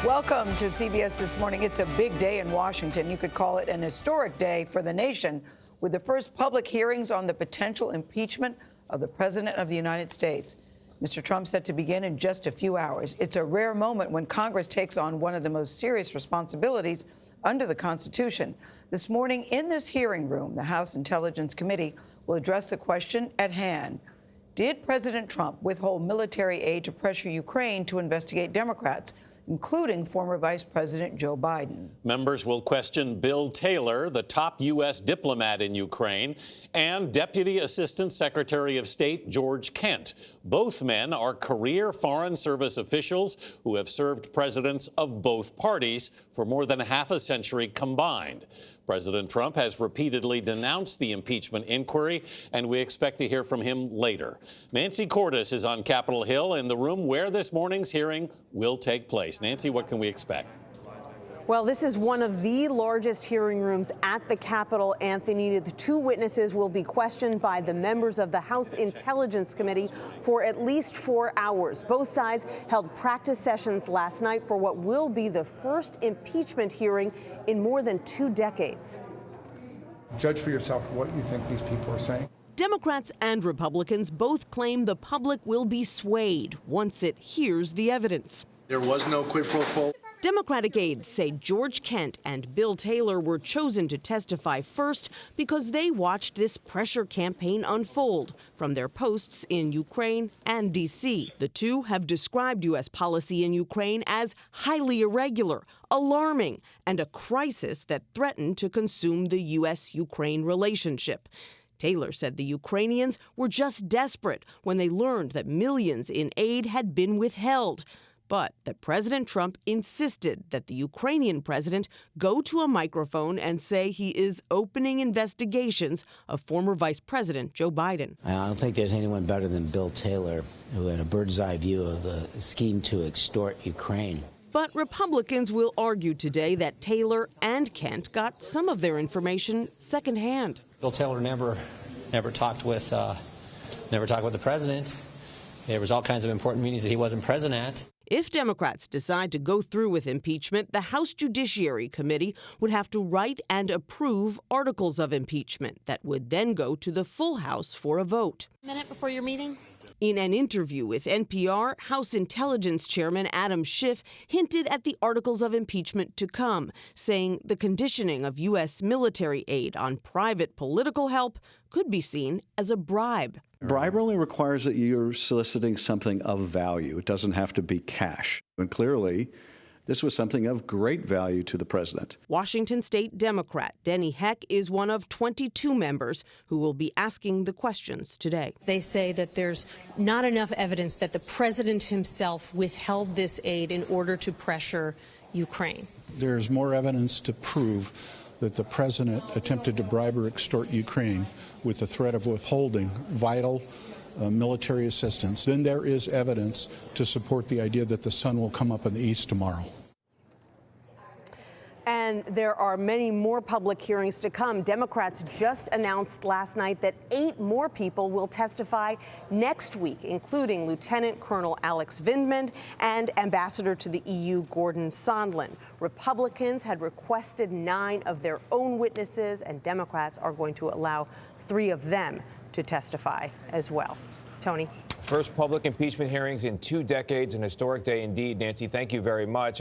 Welcome to CBS This Morning. It's a big day in Washington. You could call it an historic day for the nation, with the first public hearings on the potential impeachment of the President of the United States. Mr. Trump set to begin in just a few hours. It's a rare moment when Congress takes on one of the most serious responsibilities under the Constitution. This morning, in this hearing room, the House Intelligence Committee will address the question at hand. Did President Trump withhold military aid to pressure Ukraine to investigate Democrats, including former Vice President Joe Biden? Members will question Bill Taylor, the top U.S. diplomat in Ukraine, and Deputy Assistant Secretary of State George Kent. Both men are career Foreign Service officials who have served presidents of both parties for more than half a century combined. President Trump has repeatedly denounced the impeachment inquiry, and we expect to hear from him later. Nancy Cordes is on Capitol Hill in the room where this morning's hearing will take place. Nancy, what can we expect? Well, this is one of the largest hearing rooms at the Capitol, Anthony. The two witnesses will be questioned by the members of the House Intelligence Committee for at least 4 hours. Both sides held practice sessions last night for what will be the first impeachment hearing in more than 2 decades. Judge for yourself what you think these people are saying. Democrats and Republicans both claim the public will be swayed once it hears the evidence. There was no quid pro quo. Democratic aides say George Kent and Bill Taylor were chosen to testify first because they watched this pressure campaign unfold from their posts in Ukraine and D.C. The two have described U.S. policy in Ukraine as highly irregular, alarming, and a crisis that threatened to consume the U.S.-Ukraine relationship. Taylor said the Ukrainians were just desperate when they learned that millions in aid had been withheld, but that President Trump insisted that the Ukrainian president go to a microphone and say he is opening investigations of former Vice President Joe Biden. I don't think there's anyone better than Bill Taylor, who had a bird's eye view of a scheme to extort Ukraine. But Republicans will argue today that Taylor and Kent got some of their information secondhand. Bill Taylor never talked with the president. There was all kinds of important meetings that he wasn't present at. If Democrats decide to go through with impeachment, the House Judiciary Committee would have to write and approve articles of impeachment that would then go to the full House for a vote. A minute before your meeting? In an interview with NPR, House Intelligence Chairman Adam Schiff hinted at the articles of impeachment to come, saying the conditioning of U.S. military aid on private political help could be seen as a bribe. Bribe only requires that you're soliciting something of value. It doesn't have to be cash. And clearly, this was something of great value to the president. Washington State Democrat Denny Heck is one of 22 members who will be asking the questions today. They say that there's not enough evidence that the president himself withheld this aid in order to pressure Ukraine. There's more evidence to prove that the president attempted to bribe or extort Ukraine with the threat of withholding vital military assistance. Then there is evidence to support the idea that the sun will come up in the east tomorrow. And there are many more public hearings to come. Democrats just announced last night that 8 more people will testify next week, including Lieutenant Colonel Alex Vindman and Ambassador to the EU Gordon Sondland. Republicans had requested 9 of their own witnesses, and Democrats are going to allow 3 of them to testify as well. Tony. First public impeachment hearings in 2 decades, an historic day indeed. Nancy, thank you very much.